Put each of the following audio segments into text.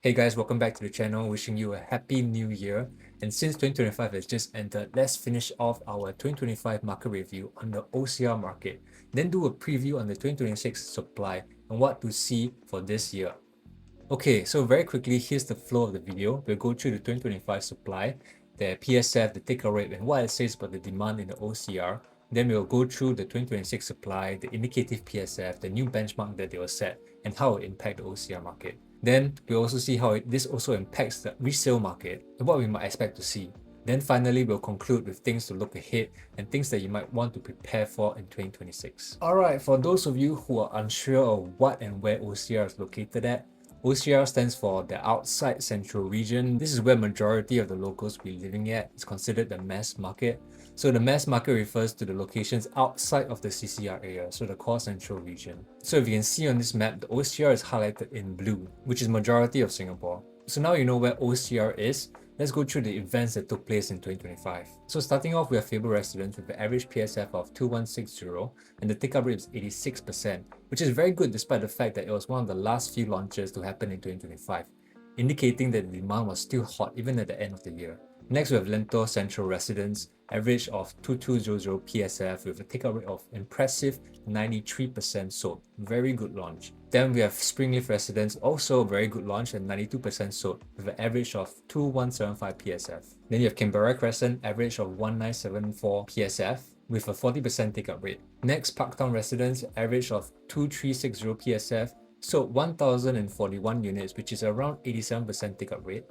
Hey guys, welcome back to the channel. Wishing you a happy new year. And since 2025 has just ended, let's finish off our 2025 market review on the OCR market, then do a preview on the 2026 supply and what to see for this year. Okay, so very quickly, here's the flow of the video. We'll go through the 2025 supply, the PSF, the take-up rate, and what it says about the demand in the OCR. Then we'll go through the 2026 supply, the indicative PSF, the new benchmark that they will set, and how it impact the OCR market. Then we'll also see how this also impacts the resale market and what we might expect to see. Then finally, we'll conclude with things to look ahead and things that you might want to prepare for in 2026. Alright, for those of you who are unsure of what and where OCR is located at, OCR stands for the outside central region. This is where majority of the locals will be living at. It's considered the mass market. So the mass market refers to the locations outside of the CCR area, so the core central region. So if you can see on this map, the OCR is highlighted in blue, which is majority of Singapore. So now you know where OCR is. Let's go through the events that took place in 2025. So starting off, we have Faber residents with an average PSF of 2160 and the take-up rate is 86%, which is very good despite the fact that it was one of the last few launches to happen in 2025, indicating that the demand was still hot even at the end of the year. Next, we have Lentor Central residents, average of 2200 PSF with a take-up rate of impressive 93% sold. Very good launch. Then we have Springleaf residents, also a very good launch at 92% sold with an average of 2175 PSF. Then you have Canberra Crescent, average of 1974 PSF with a 40% take-up rate. Next, Parktown residents, average of 2360 PSF, sold 1041 units, which is around 87% take-up rate.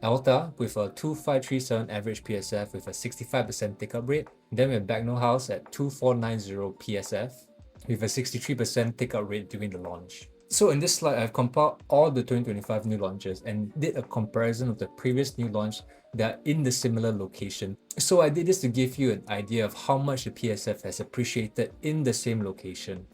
Alta with a 2537 average PSF with a 65% take-up rate. Then we have Bagnall House at 2490 PSF with a 63% take-up rate during the launch. So in this slide, I've compiled all the 2025 new launches and did a comparison of the previous new launch that are in the similar location. So I did this to give you an idea of how much the PSF has appreciated in the same location.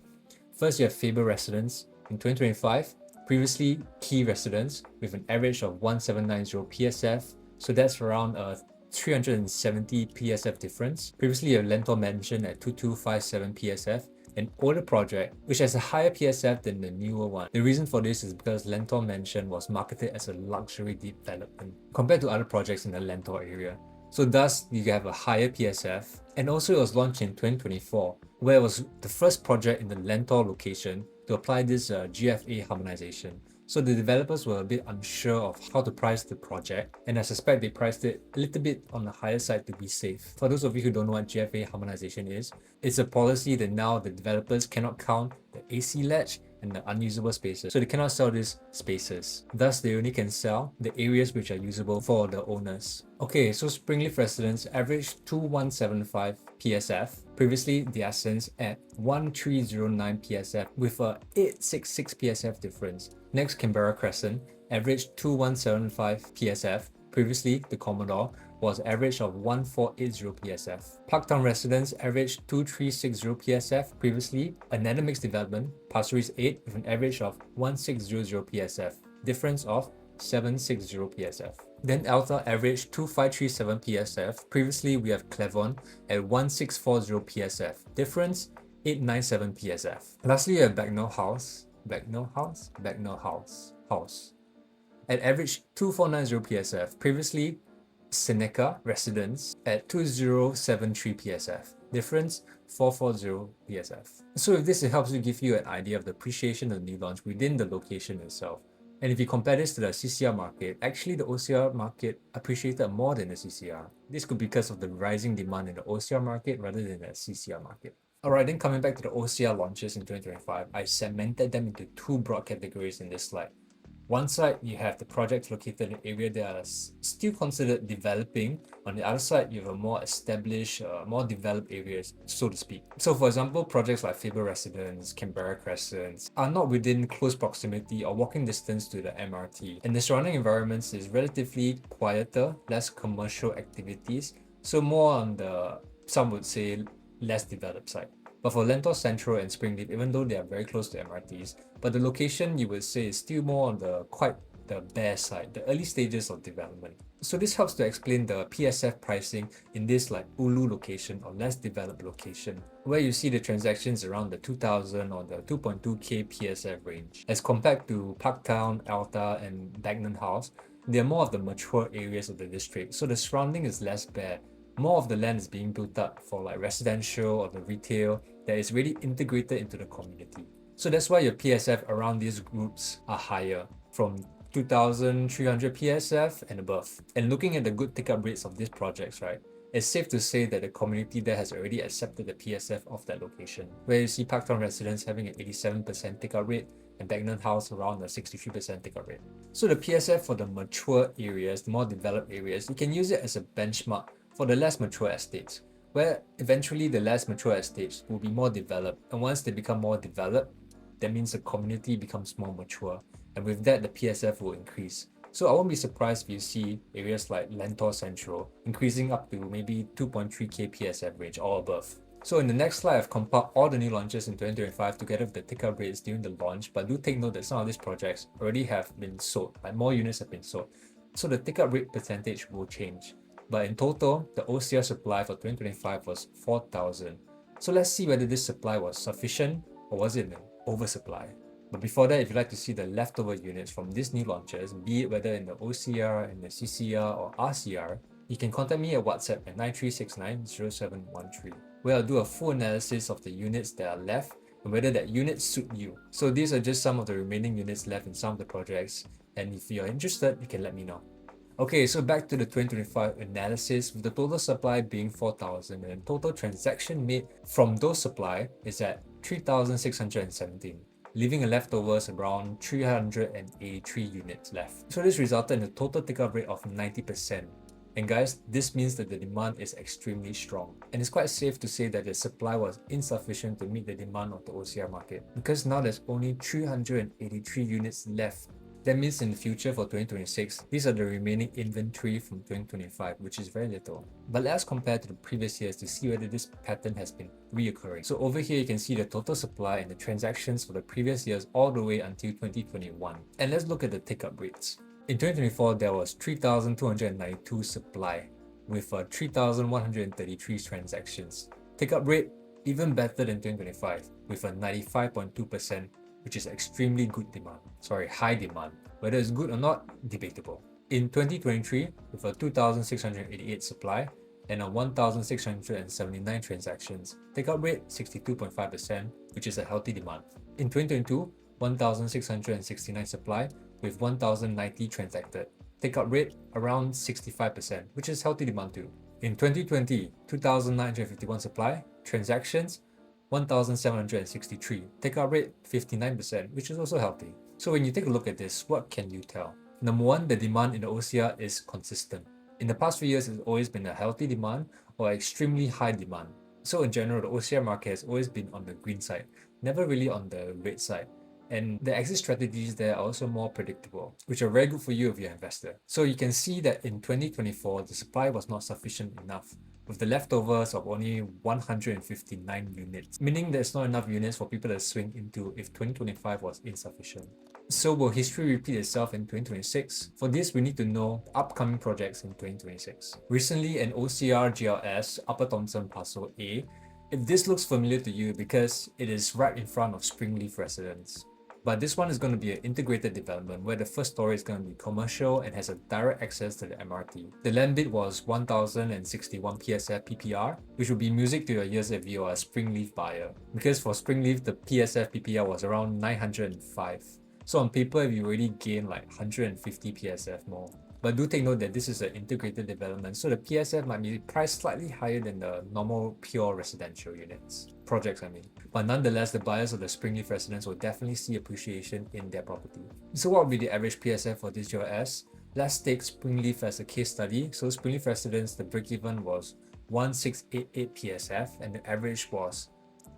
First, you have Faber residents in 2025. Previously key residents with an average of 1790 PSF, so that's around a 370 PSF difference. Previously you have Lentor Mansion at 2257 PSF, an older project which has a higher PSF than the newer one. The reason for this is because Lentor Mansion was marketed as a luxury development compared to other projects in the Lentor area. So thus, you have a higher PSF, and also it was launched in 2024, where it was the first project in the Lentor location to apply this GFA harmonization. So the developers were a bit unsure of how to price the project, and I suspect they priced it a little bit on the higher side to be safe. For those of you who don't know what GFA harmonization is, it's a policy that now the developers cannot count the AC ledge and the unusable spaces. So they cannot sell these spaces. Thus, they only can sell the areas which are usable for the owners. Okay, so Springleaf residents averaged 2175 PSF. Previously, the Ascents at 1309 PSF with a 866 PSF difference. Next, Canberra Crescent averaged 2175 PSF. Previously, the Commodore was average of 1480 PSF. Parktown residents averaged 2360 PSF. Previously, another mixed development, Pasir Ris 8 with an average of 1600 PSF. Difference of 760 PSF. Then Alta averaged 2537 PSF. Previously, we have Clevon at 1640 PSF. Difference 897 PSF. Lastly, we have Bagnall House. At average 2490 PSF. Previously, Seneca residents at 2073 PSF. Difference 440 PSF. So if this helps you give you an idea of the appreciation of the new launch within the location itself. And if you compare this to the CCR market, actually the OCR market appreciated more than the CCR. This could be because of the rising demand in the OCR market rather than the CCR market. Alright, then coming back to the OCR launches in 2025, I segmented them into two broad categories in this slide. One side, you have the projects located in an area that are still considered developing. On the other side, you have a more established, more developed areas, so to speak. So for example, projects like Faber Residence, Canberra Crescent are not within close proximity or walking distance to the MRT. And the surrounding environments is relatively quieter, less commercial activities, so more on the, some would say, less developed side. But for Lentor Central and Springleaf, even though they are very close to MRTs, but the location you would say is still more on the quite the bare side, the early stages of development. So this helps to explain the PSF pricing in this like Ulu location or less developed location, where you see the transactions around the 2000 or the 2.2k PSF range. As compared to Parktown, Alta, and Dagenham House, they are more of the mature areas of the district, so the surrounding is less bare. More of the land is being built up for like residential or the retail that is really integrated into the community. So that's why your PSF around these groups are higher, from 2,300 PSF and above. And looking at the good take-up rates of these projects, right, it's safe to say that the community there has already accepted the PSF of that location, where you see Parktown residents having an 87% take-up rate and Dagenham House around a 63% take-up rate. So the PSF for the mature areas, the more developed areas, you can use it as a benchmark for the less mature estates, where eventually the less mature estates will be more developed, and once they become more developed, that means the community becomes more mature, and with that the PSF will increase. So I won't be surprised if you see areas like Lentor Central increasing up to maybe 2.3k PSF range or above. So in the next slide, I've compiled all the new launches in 2025 together with the take-up rates during the launch, but do take note that some of these projects already have been sold, like more units have been sold. So the take-up rate percentage will change. But in total, the OCR supply for 2025 was 4,000. So let's see whether this supply was sufficient or was it an oversupply. But before that, if you'd like to see the leftover units from these new launches, be it whether in the OCR, in the CCR or RCR, you can contact me at WhatsApp at 93690713, where I'll do a full analysis of the units that are left and whether that units suit you. So these are just some of the remaining units left in some of the projects, and if you're interested, you can let me know. Okay, so back to the 2025 analysis, with the total supply being 4,000 and total transaction made from those supply is at 3,617, leaving a leftovers around 383 units left. So this resulted in a total take-up rate of 90%. And guys, this means that the demand is extremely strong. And it's quite safe to say that the supply was insufficient to meet the demand of the OCR market, because now there's only 383 units left. That means in the future for 2026, these are the remaining inventory from 2025, which is very little. But let's compare to the previous years to see whether this pattern has been reoccurring. So over here, you can see the total supply and the transactions for the previous years all the way until 2021. And let's look at the take-up rates. In 2024, there was 3,292 supply with 3,133 transactions. Take-up rate even better than 2025 with a 95.2%, which is extremely good demand. High demand. Whether it's good or not, debatable. In 2023, with a 2,688 supply and a 1,679 transactions, take-up rate 62.5%, which is a healthy demand. In 2022, 1,669 supply with 1,090 transacted. Take-up rate around 65%, which is healthy demand too. In 2020, 2,951 supply, transactions 1,763, take-up rate 59%, which is also healthy. So when you take a look at this, what can you tell? Number one, the demand in the OCR is consistent. In the past few years, it's always been a healthy demand or extremely high demand. So in general, the OCR market has always been on the green side, never really on the red side. And the exit strategies there are also more predictable, which are very good for you if you're an investor. So you can see that in 2024, the supply was not sufficient enough, with the leftovers of only 159 units, meaning there's not enough units for people to swing into if 2025 was insufficient. So will history repeat itself in 2026? For this, we need to know upcoming projects in 2026. Recently, an OCR GLS, Upper Thomson Parcel A, if this looks familiar to you because it is right in front of Springleaf residence. But this one is going to be an integrated development where the first story is going to be commercial and has a direct access to the MRT. The land bid was 1,061 PSF PPR, which would be music to your ears if you are a Springleaf buyer. Because for Springleaf, the PSF PPR was around 905. So on paper, you already gain like 150 PSF more. But do take note that this is an integrated development, so the PSF might be priced slightly higher than the normal pure residential projects. But nonetheless, the buyers of the Springleaf residence will definitely see appreciation in their property. So what will be the average PSF for this GLS? Let's take Springleaf as a case study. So Springleaf residence, the break-even was 1,688 PSF and the average was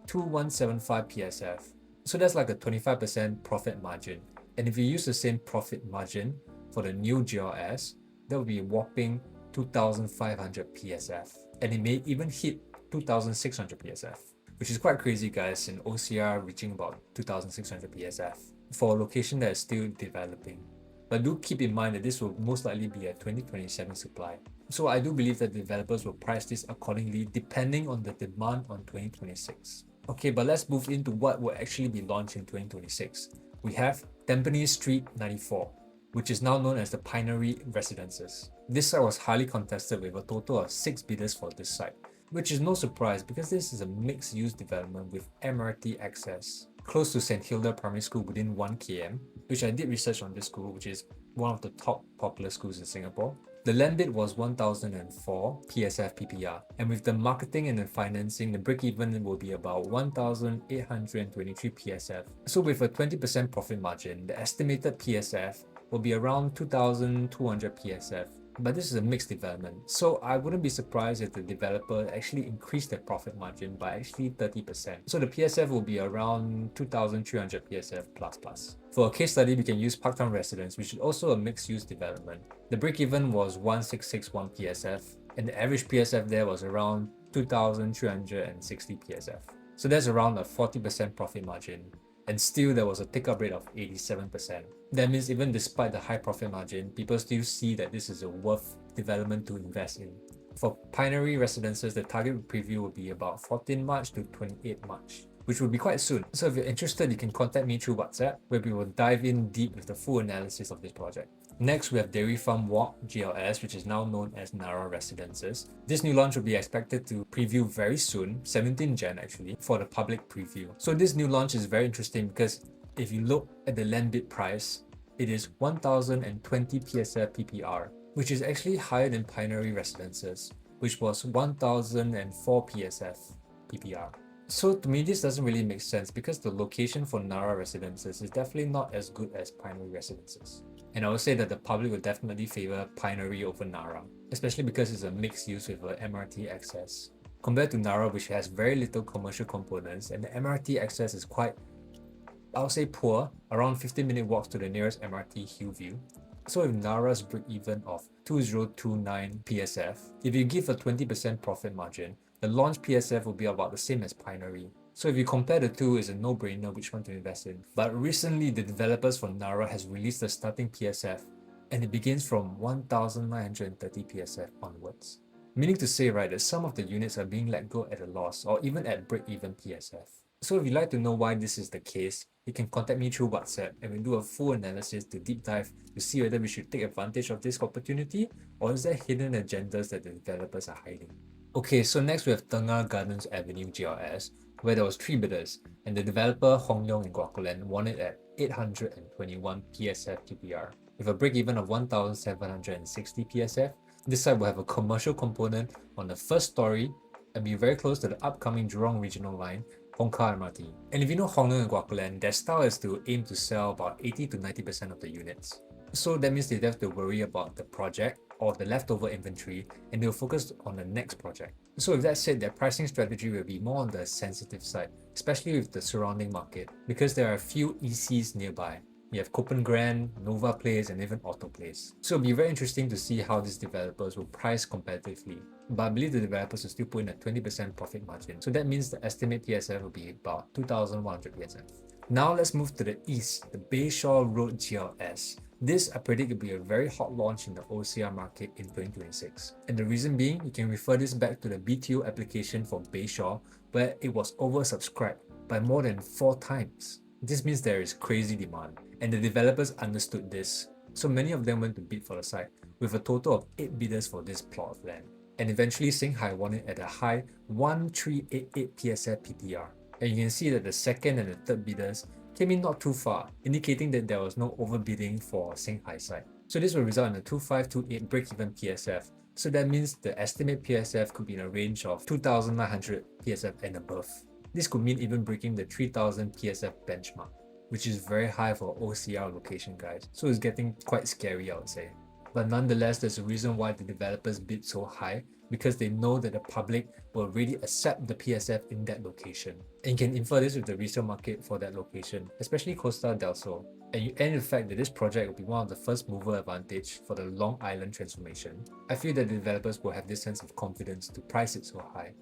2,175 PSF. So that's like a 25% profit margin. And if you use the same profit margin for the new GLS, that will be a whopping 2,500 PSF. And it may even hit 2,600 PSF, which is quite crazy, guys, in OCR reaching about 2,600 PSF for a location that is still developing. but do keep in mind that this will most likely be a 2027 supply. So I do believe that developers will price this accordingly depending on the demand on 2026. Okay, but let's move into what will actually be launched in 2026. We have Tampines Street 94, which is now known as the Pinery Residences. This site was highly contested with a total of 6 bidders for this site, which is no surprise because this is a mixed-use development with MRT access, close to St. Hilda Primary School within 1 km, which I did research on this school, which is one of the top popular schools in Singapore. The land bid was 1004 PSF PPR, and with the marketing and the financing, the break-even will be about 1823 PSF. So with a 20% profit margin, the estimated PSF will be around 2200 PSF. But this is a mixed development, so I wouldn't be surprised if the developer actually increased their profit margin by actually 30%. So the PSF will be around 2300 PSF plus. For a case study, we can use Parktown Residence, which is also a mixed-use development. The break-even was 1661 PSF, and the average PSF there was around 2360 PSF. So that's around a 40% profit margin. And still there was a take-up rate of 87%. That means even despite the high profit margin, people still see that this is a worth development to invest in. For Pinery Residences, the target preview will be about 14 March to 28 March, which will be quite soon. So if you're interested, you can contact me through WhatsApp, where we will dive in deep with the full analysis of this project. Next, we have Dairy Farm Walk GLS, which is now known as Nara Residences. This new launch will be expected to preview very soon, 17 Jan actually, for the public preview. So this new launch is very interesting because if you look at the land bid price, it is 1020 PSF PPR, which is actually higher than Pinery Residences, which was 1004 PSF PPR. So to me, this doesn't really make sense because the location for Nara Residences is definitely not as good as Pinery Residences. And I would say that the public will definitely favor Pinery over Nara, especially because it's a mixed use with MRT access. Compared to Nara, which has very little commercial components, and the MRT access is quite, I would say, poor, around 15-minute walks to the nearest MRT Hillview. So with Nara's break-even of 2029 PSF, if you give a 20% profit margin, the launch PSF will be about the same as Pinery. So if you compare the two, it's a no-brainer which one to invest in. But recently, the developers for Nara has released the starting PSF, and it begins from 1930 PSF onwards. Meaning to say, right, that some of the units are being let go at a loss or even at break-even PSF. So if you'd like to know why this is the case, you can contact me through WhatsApp and we'll do a full analysis to deep dive to see whether we should take advantage of this opportunity or is there hidden agendas that the developers are hiding. Okay, so next we have Tengah Gardens Avenue GLS, where there was 3 bidders, and the developer Hong Leong and Guacolan won it at 821 PSF PPR. With a break-even of 1760 PSF, this site will have a commercial component on the first story and be very close to the upcoming Jurong Regional Line, Hongkar MRT. And if you know Hong Leong and Guacolan, their style is to aim to sell about 80 to 90% of the units. So that means they don't have to worry about the project or the leftover inventory, and they'll focus on the next project. So with that said, their pricing strategy will be more on the sensitive side, especially with the surrounding market, because there are a few ECs nearby. You have Copen Grand, Nova Place, and even Auto Place. So it'll be very interesting to see how these developers will price competitively. But I believe the developers will still put in a 20% profit margin. So that means the estimate PSF will be about 2100 PSF. Now let's move to the east, the Bayshore Road GLS. This I predict will be a very hot launch in the OCR market in 2026. And the reason being, you can refer this back to the BTO application for Bayshore, where it was oversubscribed by more than 4 times. This means there is crazy demand, and the developers understood this. So many of them went to bid for the site, with a total of 8 bidders for this plot of land. And eventually Singhai won it at a high 1388 PSF PPR. And you can see that the second and the third bidders came in not too far, indicating that there was no overbidding for Singhai site. So this will result in a 2528 break-even PSF. So that means the estimate PSF could be in a range of 2900 PSF and above. This could mean even breaking the 3000 PSF benchmark, which is very high for OCR location, guys. So it's getting quite scary, I would say. But nonetheless, there's a reason why the developers bid so high, because they know that the public will really accept the PSF in that location. And you can infer this with the resale market for that location, especially Costa del Sol. And you end with the fact that this project will be one of the first mover advantage for the Long Island transformation. I feel that the developers will have this sense of confidence to price it so high,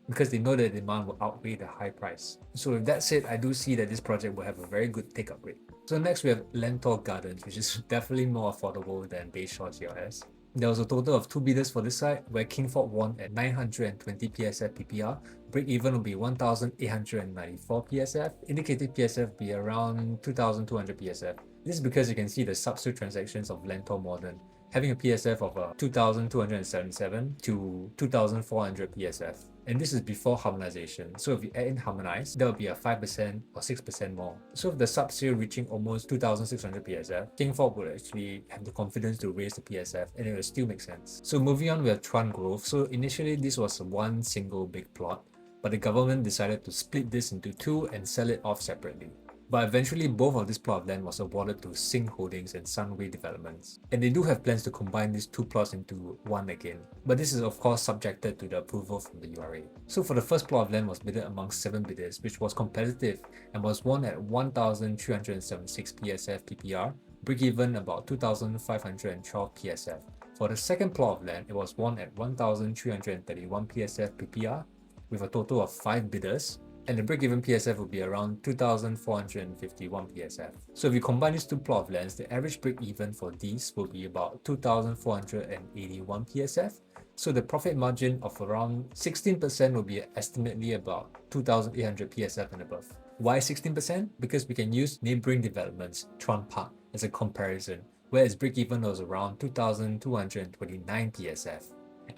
because they know that the demand will outweigh the high price. So with that said, I do see that this project will have a very good take-up rate. So next we have Lentor Gardens, which is definitely more affordable than Bayshore GRS. There was a total of 2 bidders for this site, where Kingford won at 920 PSF PPR, break-even will be 1,894 PSF, indicated PSF will be around 2,200 PSF. This is because you can see the sub-sale transactions of Lentor Modern, having a PSF of 2,277 to 2,400 PSF. And this is before harmonization. So if you add in harmonize, there will be a 5% or 6% more. So if the sub-sale reaching almost 2,600 PSF, Kingford would actually have the confidence to raise the PSF and it will still make sense. So moving on, we have Chuan Grove. So initially this was one single big plot, but the government decided to split this into two and sell it off separately. But eventually both of this plot of land was awarded to Sing Holdings and Sunway Developments. And they do have plans to combine these two plots into one again. But this is of course subjected to the approval from the URA. So for the first plot of land was bidded among 7 bidders, which was competitive and was won at 1,376 PSF PPR, break-even about 2,512 PSF. For the second plot of land, it was won at 1,331 PSF PPR, with a total of 5 bidders, and the break-even PSF will be around 2,451 PSF. So if you combine these two plot of lands, the average break-even for these will be about 2,481 PSF. So the profit margin of around 16% will be estimately about 2,800 PSF and above. Why 16%? Because we can use neighboring developments, Chuan Park, as a comparison, where its break-even was around 2,229 PSF.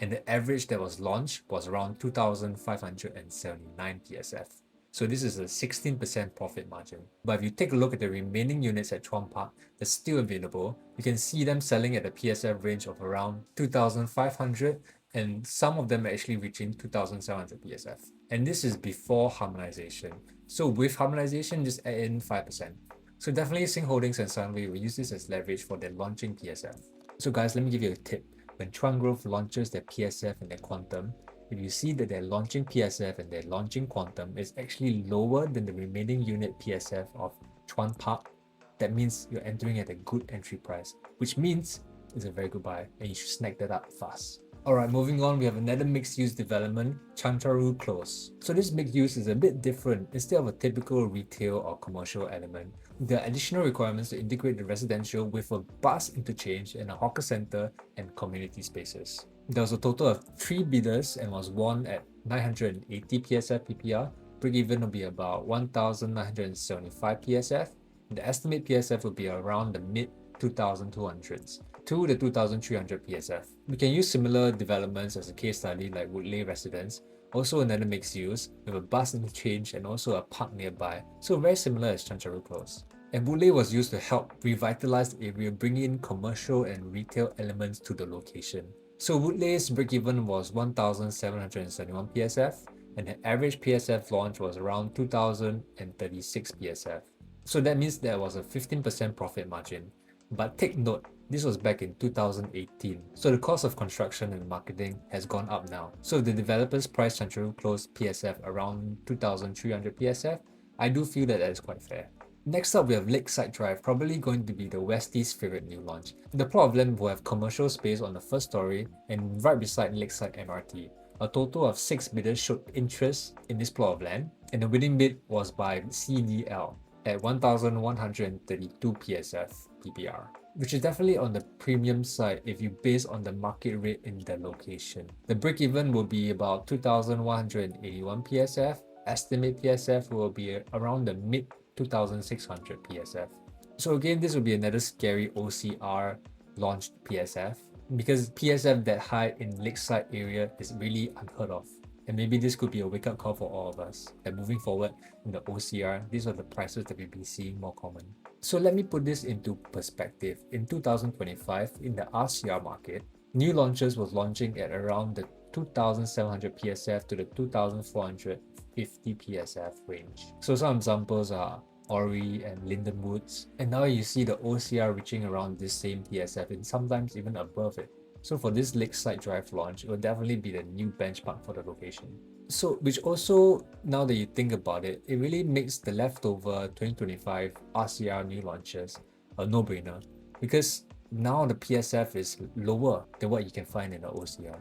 And the average that was launched was around 2,579 PSF. So this is a 16% profit margin. But if you take a look at the remaining units at Chuan Park that's still available, you can see them selling at a PSF range of around 2,500, and some of them are actually reaching 2,700 PSF. And this is before harmonization. So with harmonization, just add in 5%. So definitely Sing Holdings and Sunway will use this as leverage for their launching PSF. So guys, let me give you a tip. When Chuan Grove launches their PSF and their quantum, if you see that their launching PSF and their launching quantum is actually lower than the remaining unit PSF of Chuan Park, that means you're entering at a good entry price, which means it's a very good buy and you should snag that up fast. Alright, moving on, we have another mixed-use development, Chancharu Close. So this mixed-use is a bit different. Instead of a typical retail or commercial element, there are additional requirements to integrate the residential with a bus interchange and a hawker center and community spaces. There was a total of 3 bidders and was won at 980 PSF PPR. Break-even will be about 1,975 PSF. The estimate PSF will be around the mid 2,200s to the 2,300 PSF. We can use similar developments as a case study like Woodleigh Residence, also another mixed use with a bus interchange and also a park nearby, so very similar as Chancharu Close. And Woodleigh was used to help revitalize the area, bring in commercial and retail elements to the location. So Woodleigh's break-even was 1,771 PSF and the average PSF launch was around 2,036 PSF. So that means there was a 15% profit margin. But take note, this was back in 2018, so the cost of construction and marketing has gone up now. So if the developers price Chancharu Close PSF around 2,300 PSF, I do feel that is quite fair. Next up, we have Lakeside Drive, probably going to be the Westie's favorite new launch. The plot of land will have commercial space on the first story and right beside Lakeside MRT. A total of 6 bidders showed interest in this plot of land, and the winning bid was by CDL at 1,132 PSF PPR, which is definitely on the premium side if you base on the market rate in the location. The break-even will be about 2,181 PSF. Estimate PSF will be around the mid 2,600 PSF. So again, this will be another scary OCR launched PSF because PSF that high in Lakeside area is really unheard of. And maybe this could be a wake-up call for all of us. And moving forward in the OCR, these are the prices that we've been seeing more common. So let me put this into perspective. In 2025, in the RCR market, new launches was launching at around the 2,700 PSF to the 2,450 PSF range. So some examples are Ori and Linden Woods. And now you see the OCR reaching around this same PSF and sometimes even above it. So for this Lakeside Drive launch, it will definitely be the new benchmark for the location. So which also, now that you think about it, it really makes the leftover 2025 RCR new launches a no-brainer because now the PSF is lower than what you can find in the OCR.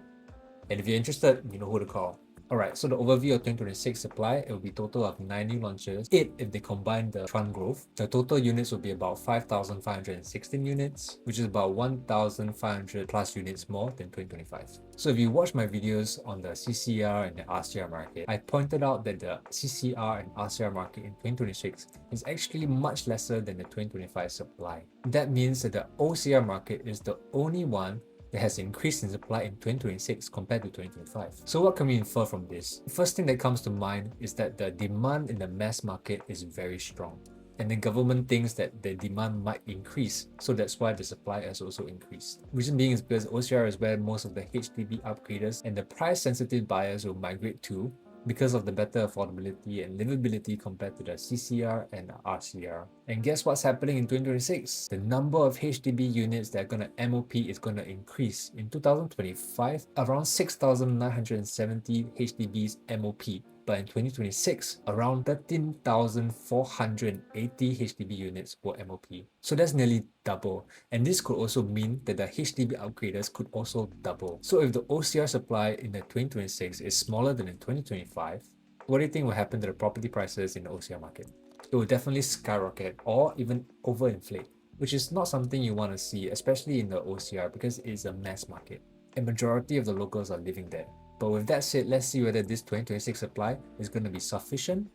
And if you're interested, you know who to call. Alright, so the overview of 2026 supply, it will be total of 9 new launches, 8 if they combine the Tron growth. The total units will be about 5,516 units, which is about 1,500 plus units more than 2025. So if you watch my videos on the CCR and the RCR market, I pointed out that the CCR and RCR market in 2026 is actually much lesser than the 2025 supply. That means that the OCR market is the only one that has increased in supply in 2026 compared to 2025. So what can we infer from this? The first thing that comes to mind is that the demand in the mass market is very strong. And the government thinks that the demand might increase, so that's why the supply has also increased. Reason being is because OCR is where most of the HDB upgraders and the price-sensitive buyers will migrate to, because of the better affordability and livability compared to the CCR and the RCR. And guess what's happening in 2026? The number of HDB units that are going to MOP is going to increase. In 2025, around 6,970 HDBs MOP. But in 2026, around 13,480 HDB units were MOP. So that's nearly double. And this could also mean that the HDB upgraders could also double. So if the OCR supply in the 2026 is smaller than in 2025, what do you think will happen to the property prices in the OCR market? It will definitely skyrocket or even overinflate, which is not something you want to see, especially in the OCR because it is a mass market. A majority of the locals are living there. But with that said, let's see whether this 2026 supply is going to be sufficient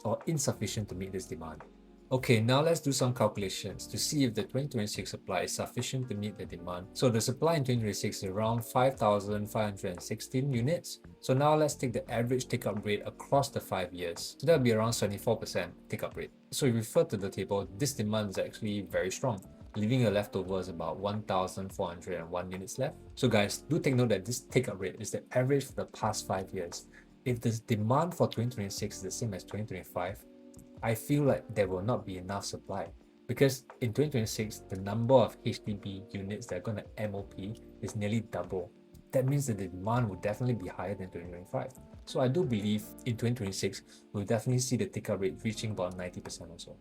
or insufficient to meet this demand. Okay, now let's do some calculations to see if the 2026 supply is sufficient to meet the demand. So the supply in 2026 is around 5,516 units. So now let's take the average take-up rate across the 5 years. So that will be around 74% take-up rate. So if you refer to the table, this demand is actually very strong, leaving a leftover is about 1,401 units left. So guys, do take note that this take-up rate is the average for the past 5 years. If the demand for 2026 is the same as 2025, I feel like there will not be enough supply, because in 2026, the number of HDB units that are going to MOP is nearly double. That means that the demand will definitely be higher than 2025. So I do believe in 2026, we'll definitely see the take-up rate reaching about 90% or so.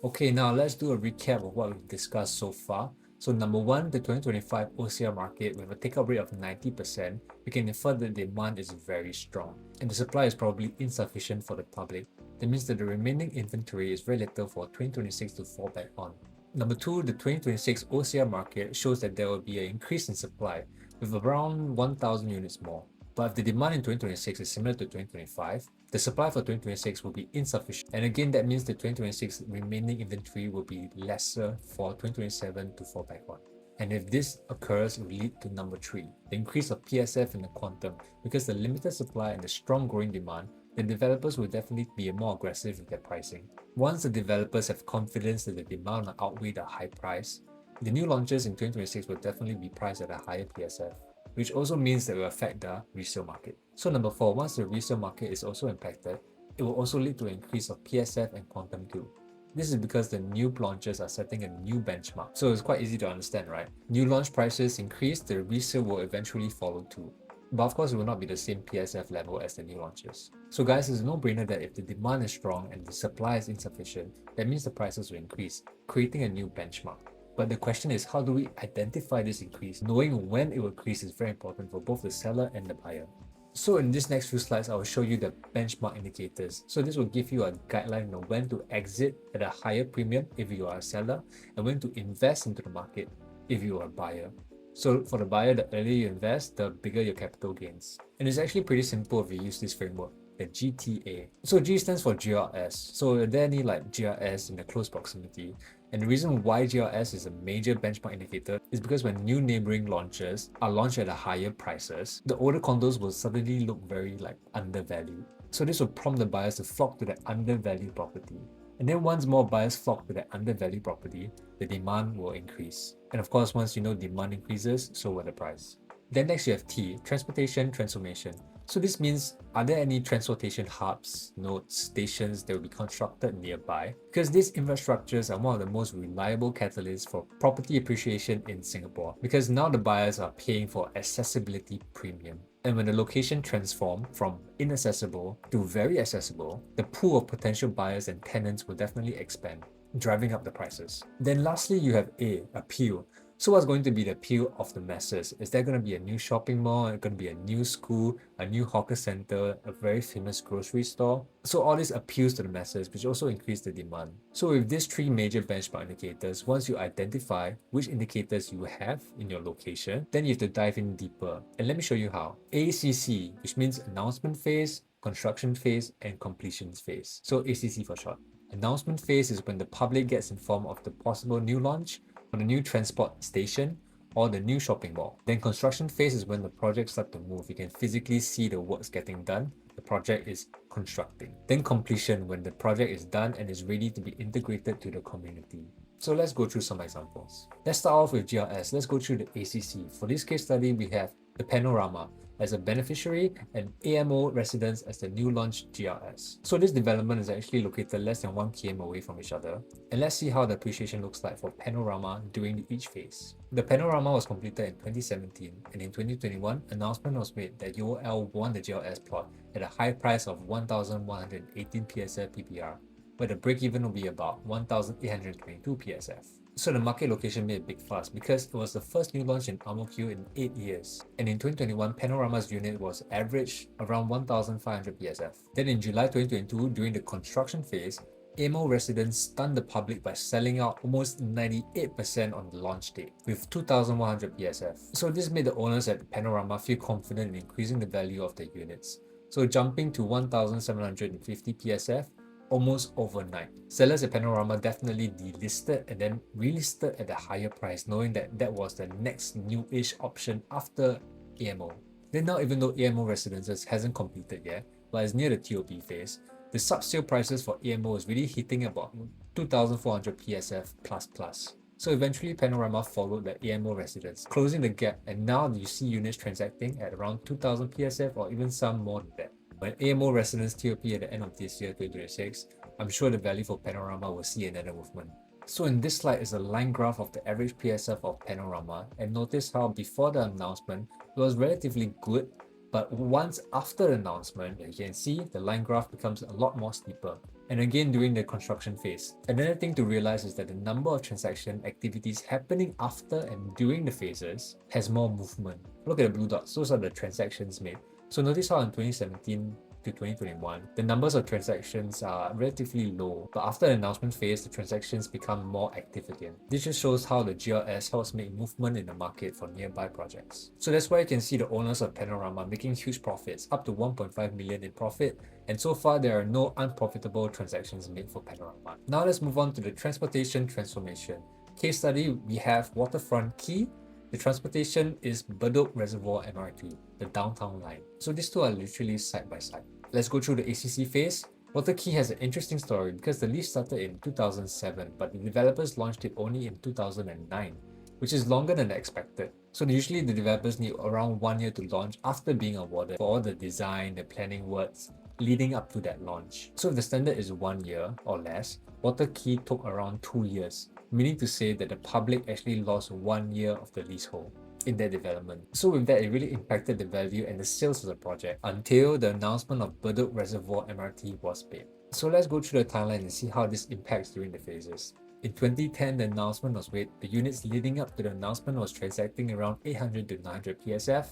Okay, now let's do a recap of what we've discussed so far. So number one, the 2025 OCR market with a take-up rate of 90%, we can infer that the demand is very strong and the supply is probably insufficient for the public. That means that the remaining inventory is very little for 2026 to fall back on. Number two, the 2026 OCR market shows that there will be an increase in supply with around 1,000 units more. But if the demand in 2026 is similar to 2025, the supply for 2026 will be insufficient. And again, that means the 2026 remaining inventory will be lesser for 2027 to fall back on. And if this occurs, it will lead to number three, the increase of PSF in the quantum. Because the limited supply and the strong growing demand, the developers will definitely be more aggressive with their pricing. Once the developers have confidence that the demand will outweigh the high price, the new launches in 2026 will definitely be priced at a higher PSF, which also means that it will affect the resale market. So number four, once the resale market is also impacted, it will also lead to an increase of PSF and quantum too. This is because the new launches are setting a new benchmark. So it's quite easy to understand, right? New launch prices increase, the resale will eventually follow too. But of course, it will not be the same PSF level as the new launches. So guys, it's a no-brainer that if the demand is strong and the supply is insufficient, that means the prices will increase, creating a new benchmark. But the question is, how do we identify this increase? Knowing when it will increase is very important for both the seller and the buyer. So in this next few slides, I will show you the benchmark indicators. So this will give you a guideline on when to exit at a higher premium if you are a seller, and when to invest into the market if you are a buyer. So for the buyer, the earlier you invest, the bigger your capital gains. And it's actually pretty simple if you use this framework, the GTA. So G stands for GRS. So are there any like GRS in the close proximity? And the reason why GRS is a major benchmark indicator is because when new neighboring launches are launched at a higher prices, the older condos will suddenly look very like undervalued. So this will prompt the buyers to flock to the undervalued property. And then once more buyers flock to the undervalued property, the demand will increase. And of course, once you know demand increases, so will the price. Then next you have T, transportation transformation. So this means, are there any transportation hubs, nodes, stations that will be constructed nearby? Because these infrastructures are one of the most reliable catalysts for property appreciation in Singapore, because now the buyers are paying for accessibility premium. And when the location transforms from inaccessible to very accessible, the pool of potential buyers and tenants will definitely expand, driving up the prices. Then lastly, you have A, appeal. So what's going to be the appeal of the masses? Is there going to be a new shopping mall? Is there going to be a new school, a new hawker center, a very famous grocery store? So all this appeals to the masses, which also increase the demand. So with these three major benchmark indicators, once you identify which indicators you have in your location, then you have to dive in deeper. And let me show you how. ACC, which means announcement phase, construction phase, and completions phase. So ACC for short. Announcement phase is when the public gets informed of the possible new launch, or the new transport station, or the new shopping mall. Then construction phase is when the project starts to move. You can physically see the works getting done. The project is constructing. Then completion, when the project is done and is ready to be integrated to the community. So let's go through some examples. Let's start off with GRS. Let's go through the ACC. For this case study, we have the Panorama as a beneficiary and AMO residents as the new launch GRS. So this development is actually located less than 1 km away from each other. And let's see how the appreciation looks like for Panorama during each phase. The Panorama was completed in 2017, and in 2021, announcement was made that UOL won the GRS plot at a high price of 1,118 PSF PPR, where the break-even will be about 1,822 PSF. So the market location made a big fuss because it was the first new launch in Ang Mo Kio in 8 years. And in 2021, Panorama's unit was average around 1,500 PSF. Then in July 2022, during the construction phase, AMO residents stunned the public by selling out almost 98% on the launch date, with 2,100 PSF. So this made the owners at Panorama feel confident in increasing the value of their units. So jumping to 1,750 PSF almost overnight. Sellers at Panorama definitely delisted and then relisted at a higher price, knowing that that was the next new-ish option after AMO. Then now, even though AMO residences hasn't completed yet, but is near the TOP phase, the sub-sale prices for AMO is really hitting about 2,400 PSF plus. So eventually Panorama followed the AMO residents, closing the gap, and now you see units transacting at around 2,000 PSF or even some more than that. When AMO residents TOP at the end of this year, 2026, I'm sure the value for Panorama will see another movement. So in this slide is a line graph of the average PSF of Panorama, and notice how before the announcement, it was relatively good, but once after the announcement, you can see the line graph becomes a lot more steeper. And again during the construction phase. Another thing to realize is that the number of transaction activities happening after and during the phases has more movement. Look at the blue dots, those are the transactions made. So notice how in 2017 to 2021, the numbers of transactions are relatively low, but after the announcement phase, the transactions become more active again. This just shows how the GRS helps make movement in the market for nearby projects. So that's why you can see the owners of Panorama making huge profits, up to 1.5 million in profit, and so far there are no unprofitable transactions made for Panorama. Now let's move on to the transportation transformation. Case study, we have Waterfront Quay. The transportation is Bedok Reservoir MRT, the downtown line. So these two are literally side by side. Let's go through the ACC phase. Water Quay has an interesting story because the lease started in 2007, but the developers launched it only in 2009, which is longer than expected. So usually the developers need around 1 year to launch after being awarded for all the design, the planning works leading up to that launch. So if the standard is 1 year or less, Water Quay took around 2 years, meaning to say that the public actually lost 1 year of the leasehold in their development. So with that, it really impacted the value and the sales of the project until the announcement of Bedok Reservoir MRT was made. So let's go through the timeline and see how this impacts during the phases. In 2010, the announcement was made. The units leading up to the announcement was transacting around 800 to 900 PSF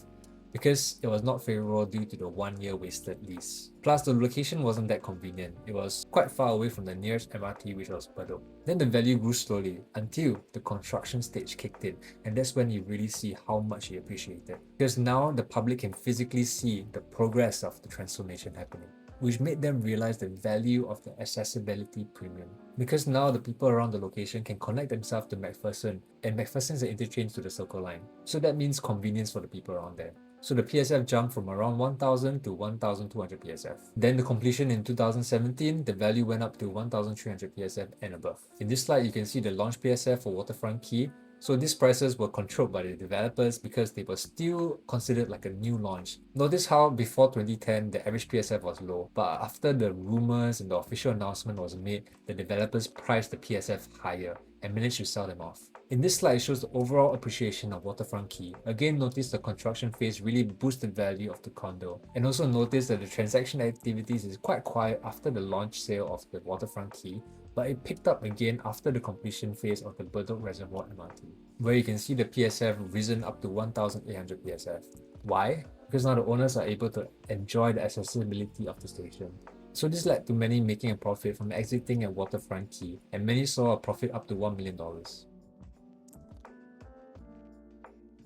because it was not favorable due to the 1 year wasted lease. Plus, the location wasn't that convenient. It was quite far away from the nearest MRT, which was Bedok. Then the value grew slowly until the construction stage kicked in, and that's when you really see how much it appreciated. Because now the public can physically see the progress of the transformation happening, which made them realize the value of the accessibility premium. Because now the people around the location can connect themselves to McPherson, and McPherson is an interchange to the Circle Line. So that means convenience for the people around there. So the PSF jumped from around 1,000 to 1,200 PSF. Then the completion in 2017, the value went up to 1,300 PSF and above. In this slide, you can see the launch PSF for Waterfront Quay. So these prices were controlled by the developers because they were still considered like a new launch. Notice how before 2010, the average PSF was low, but after the rumors and the official announcement was made, the developers priced the PSF higher and managed to sell them off. In this slide, it shows the overall appreciation of Waterfront Quay. Again, notice the construction phase really boosted the value of the condo. And also notice that the transaction activities is quite quiet after the launch sale of the Waterfront Quay, but it picked up again after the completion phase of the Bedok Reservoir MRT. where you can see the PSF risen up to 1,800 PSF. Why? Because now the owners are able to enjoy the accessibility of the station. So this led to many making a profit from exiting at Waterfront Quay, and many saw a profit up to $1 million.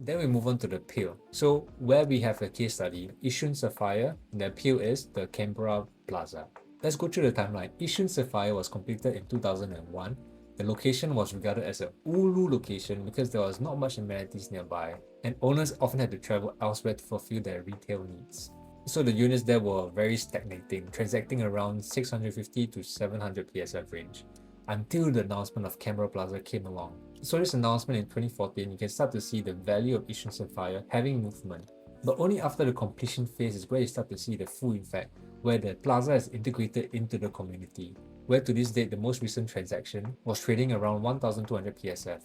Then we move on to the appeal. So where we have a case study, Yishun Sapphire, the appeal is the Canberra Plaza. Let's go through the timeline. Yishun Sapphire was completed in 2001. The location was regarded as a ulu location because there was not much amenities nearby, and owners often had to travel elsewhere to fulfill their retail needs. So the units there were very stagnating, transacting around 650 to 700 PSF range, until the announcement of Canberra Plaza came along. So this announcement in 2014, you can start to see the value of Yishun Sapphire having movement. But only after the completion phase is where you start to see the full effect, where the plaza is integrated into the community, where to this date the most recent transaction was trading around 1,200 PSF.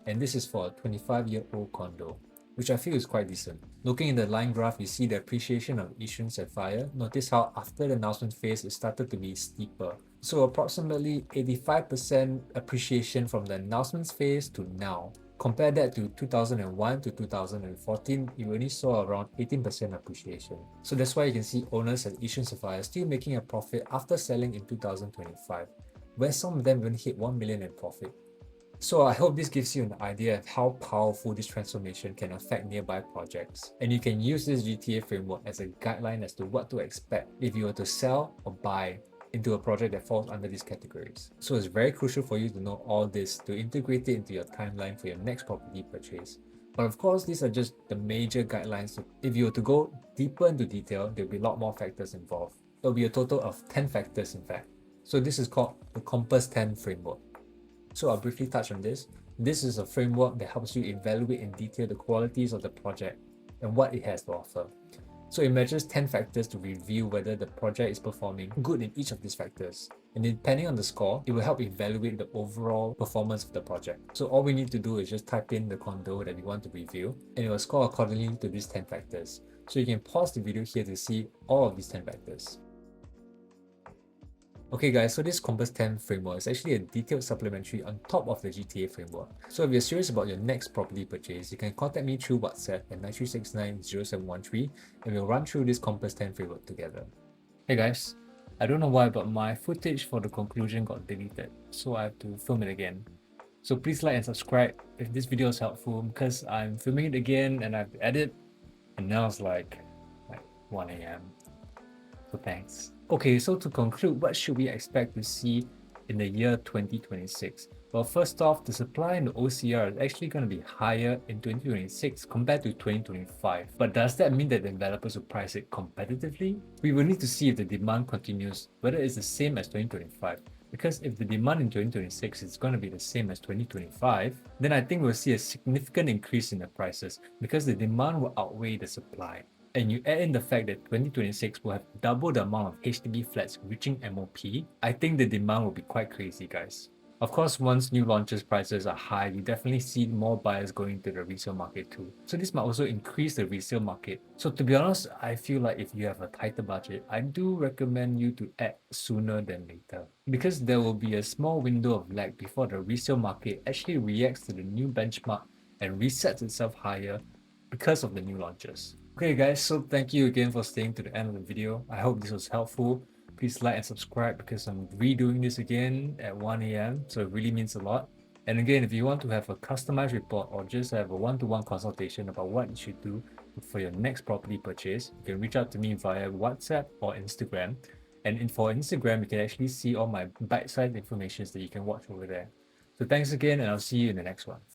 And this is for a 25-year-old condo, which I feel is quite decent. Looking in the line graph, you see the appreciation of Yishun Sapphire. Notice how after the announcement phase, it started to be steeper. So approximately 85% appreciation from the announcements phase to now. Compare that to 2001 to 2014, you only saw around 18% appreciation. So that's why you can see owners at Yishun Sapphire still making a profit after selling in 2025, where some of them even hit 1 million in profit. So I hope this gives you an idea of how powerful this transformation can affect nearby projects. And you can use this GTA framework as a guideline as to what to expect if you were to sell or buy into a project that falls under these categories. So it's very crucial for you to know all this to integrate it into your timeline for your next property purchase. But of course, these are just the major guidelines. So if you were to go deeper into detail, there'll be a lot more factors involved. There'll be a total of 10 factors in fact. So this is called the Compass 10 framework. So I'll briefly touch on this. This is a framework that helps you evaluate in detail the qualities of the project and what it has to offer. So it measures 10 factors to review whether the project is performing good in each of these factors. And depending on the score, it will help evaluate the overall performance of the project. So all we need to do is just type in the condo that we want to review, and it will score accordingly to these 10 factors. So you can pause the video here to see all of these 10 factors. Okay guys, so this Compass 10 framework is actually a detailed supplementary on top of the GTA framework. So if you're serious about your next property purchase, you can contact me through WhatsApp at 93690713 and we'll run through this Compass 10 framework together. Hey guys, I don't know why, but my footage for the conclusion got deleted, so I have to film it again. So please like and subscribe if this video is helpful, because I'm filming it again and I have to edit, and now it's like 1 AM. So thanks. Okay, so to conclude, what should we expect to see in the year 2026? Well, first off, the supply in the OCR is actually going to be higher in 2026 compared to 2025. But does that mean that the developers will price it competitively? We will need to see if the demand continues, whether it's the same as 2025. Because if the demand in 2026 is going to be the same as 2025, then I think we'll see a significant increase in the prices because the demand will outweigh the supply. And you add in the fact that 2026 will have double the amount of HDB flats reaching MOP, I think the demand will be quite crazy, guys. Of course, once new launches prices are high, you definitely see more buyers going to the resale market too. So this might also increase the resale market. So to be honest, I feel like if you have a tighter budget, I do recommend you to act sooner than later. Because there will be a small window of lag before the resale market actually reacts to the new benchmark and resets itself higher because of the new launches. Okay guys, so thank you again for staying to the end of the video. I hope this was helpful. Please like and subscribe because I'm redoing this again at 1 AM, so it really means a lot. And again, if you want to have a customized report or just have a one-to-one consultation about what you should do for your next property purchase, you can reach out to me via WhatsApp or Instagram. And for Instagram, you can actually see all my bite-sized information that you can watch over there. So thanks again, and I'll see you in the next one.